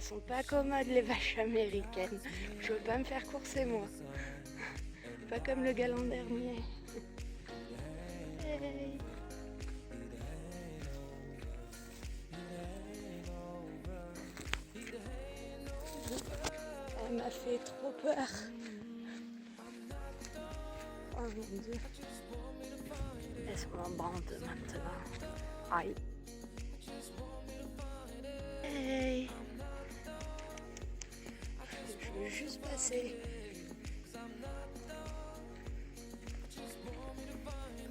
sont pas commodes les vaches américaines. Je veux pas me faire courser moi. Pas comme le galant dernier. Hey. Elle m'a fait trop peur. Oh mon Dieu. Laisse-moi bande maintenant. Aïe. Hey. Je veux juste passer.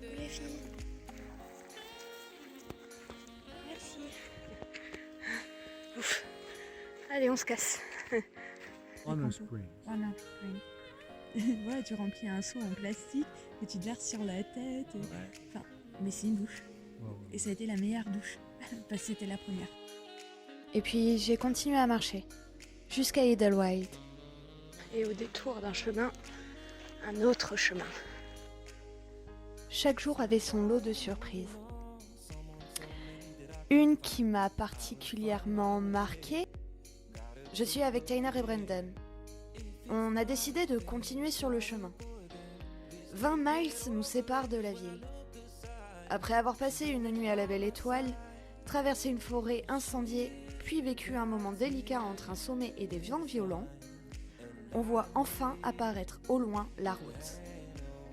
Les filles. Merci. Ouf. Allez, on se casse. Honor Springs. Honor Springs. Voilà, tu remplis un seau en plastique et tu te verses sur la tête. Et... Ouais. Enfin, mais c'est une douche. Ouais. Et ça a été la meilleure douche. Parce que c'était la première. Et puis j'ai continué à marcher. Jusqu'à Idlewild. Et au détour d'un chemin, un autre chemin. Chaque jour avait son lot de surprises. Une qui m'a particulièrement marquée. Je suis avec Tyner et Brendan. On a décidé de continuer sur le chemin. 20 miles nous séparent de la ville. Après avoir passé une nuit à la Belle Étoile, traversé une forêt incendiée, puis vécu un moment délicat entre un sommet et des vents violents, on voit enfin apparaître au loin la route.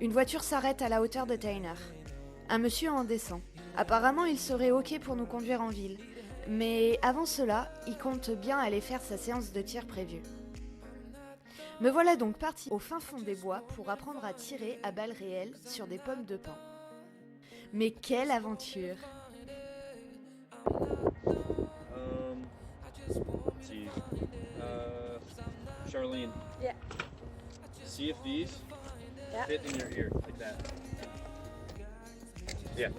Une voiture s'arrête à la hauteur de Tyner. Un monsieur en descend. Apparemment, il serait OK pour nous conduire en ville. Mais avant cela, il compte bien aller faire sa séance de tir prévue. Me voilà donc parti au fin fond des bois pour apprendre à tirer à balles réelles sur des pommes de pin. Mais quelle aventure! Let's see. Charlene. Yeah. See if these Yeah. fit in your ear like that. Yeah.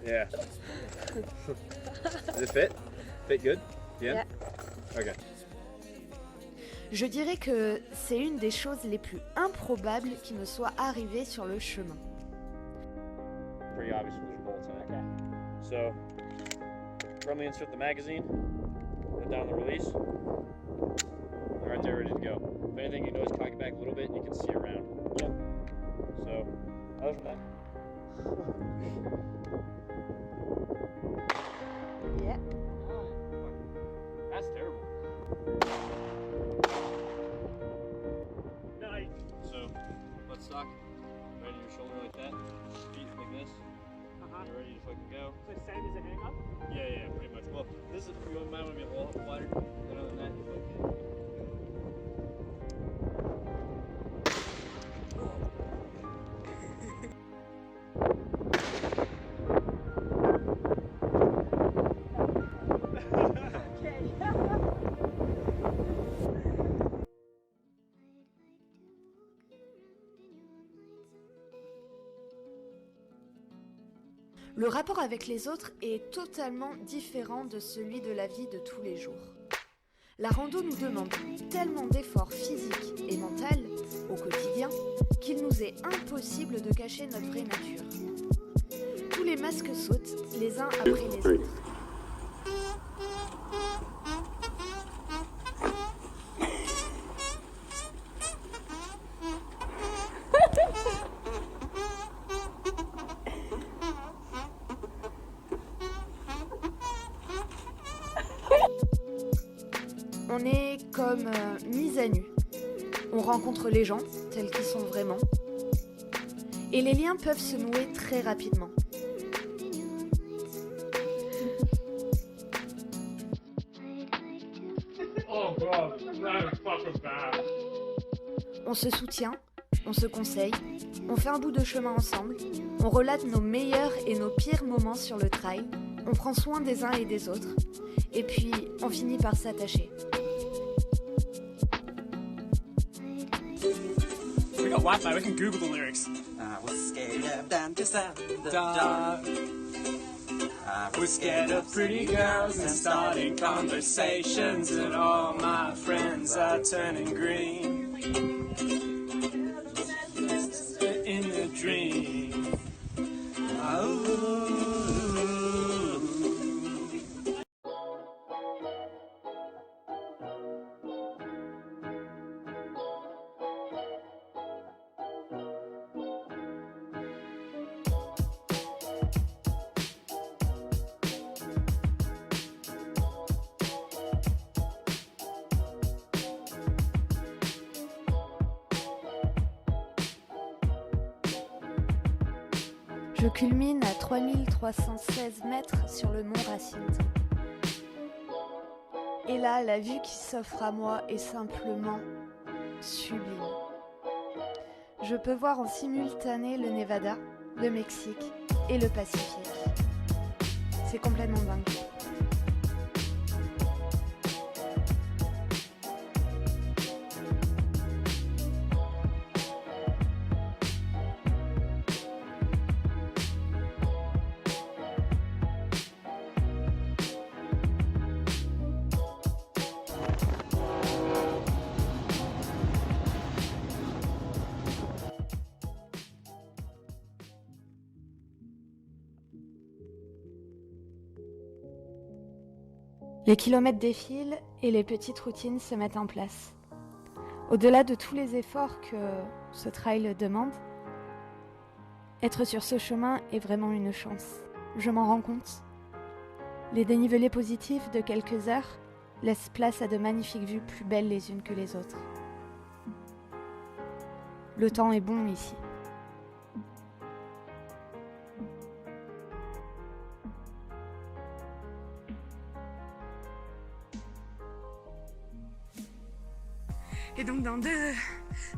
Yeah. Does it fit? Fit good? Yeah? Okay. Je dirais que c'est une des choses les plus improbables qui me soit arrivée sur le chemin. Pretty obvious with your bolts in it. So, firmly insert the magazine, put down the release. All right, they're ready to go. If anything, you can always cock it back a little bit and you can see around. Yep. So, other than that. Yeah. That's terrible. Nice. So, butt stock, right in your shoulder like that, feet like this. You're ready to fucking go. So same as a hang up? Yeah, pretty much. Well, this is, you might want to be a little wider than other than that. But... Le rapport avec les autres est totalement différent de celui de la vie de tous les jours. La rando nous demande tellement d'efforts physiques et mentaux au quotidien qu'il nous est impossible de cacher notre vraie nature. Tous les masques sautent les uns après les autres. On est comme mis à nu. On rencontre les gens tels qu'ils sont vraiment. Et les liens peuvent se nouer très rapidement. Oh god, that is fucking bad. On se soutient, on se conseille, on fait un bout de chemin ensemble, on relate nos meilleurs et nos pires moments sur le trail, on prend soin des uns et des autres, et puis on finit par s'attacher. We got Wi-Fi, we can Google the lyrics. I was scared of dentists at the dark. I was scared of pretty girls and starting conversations, and all my friends are turning green. In a dream. Oh. Je culmine à 3316 mètres sur le mont Racine. Et là, la vue qui s'offre à moi est simplement sublime. Je peux voir en simultané le Nevada, le Mexique et le Pacifique. C'est complètement dingue. Les kilomètres défilent et les petites routines se mettent en place. Au-delà de tous les efforts que ce trail demande, être sur ce chemin est vraiment une chance. Je m'en rends compte. Les dénivelés positifs de quelques heures laissent place à de magnifiques vues plus belles les unes que les autres. Le temps est bon ici. Et donc dans deux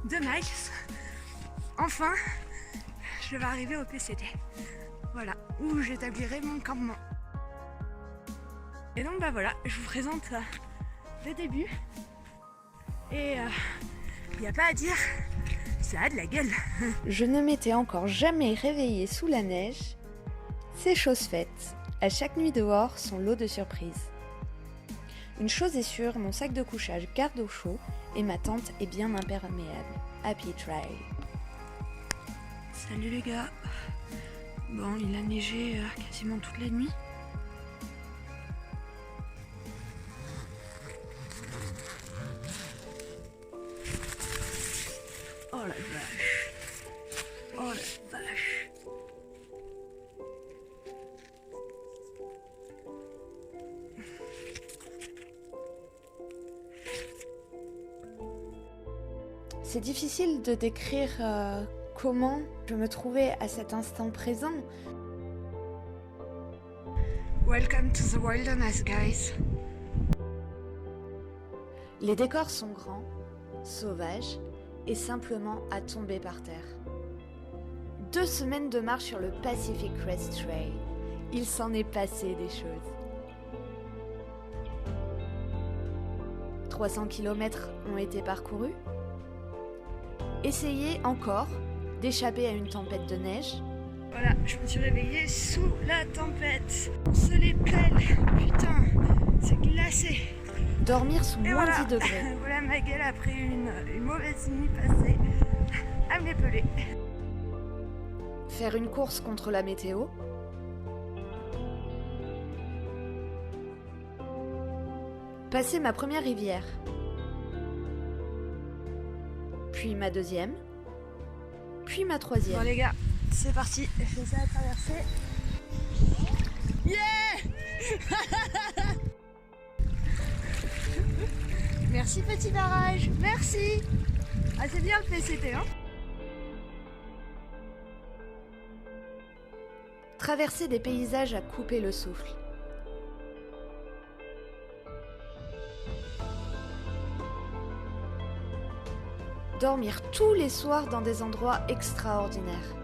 miles, enfin, je vais arriver au PCT. Voilà, où j'établirai mon campement. Et donc bah voilà, je vous présente le début. Et il n'y a pas à dire, ça a de la gueule. Je ne m'étais encore jamais réveillée sous la neige. C'est chose faite. À chaque nuit dehors, son lot de surprises. Une chose est sûre, mon sac de couchage garde au chaud et ma tente est bien imperméable. Happy trail. Salut les gars. Bon, il a neigé quasiment toute la nuit. Oh la vache. Oh la vache. C'est difficile de décrire comment je me trouvais à cet instant présent. Welcome to the wilderness, guys. Les décors sont grands, sauvages et simplement à tomber par terre. 2 semaines de marche sur le Pacific Crest Trail. Il s'en est passé des choses. 300 km ont été parcourus. Essayez encore d'échapper à une tempête de neige. Voilà, je me suis réveillée sous la tempête. On se les pèle, putain, c'est glacé. Dormir sous Et moins voilà. 10 degrés. Voilà ma gueule après une mauvaise nuit passée à me les peler. Faire une course contre la météo. Passer ma première rivière. Puis ma deuxième. Puis ma troisième. Bon les gars, c'est parti, j'essaie à traverser. Yeah. Merci petit barrage, merci. Ah c'est bien le PCT hein. Traverser des paysages à couper le souffle. Dormir tous les soirs dans des endroits extraordinaires.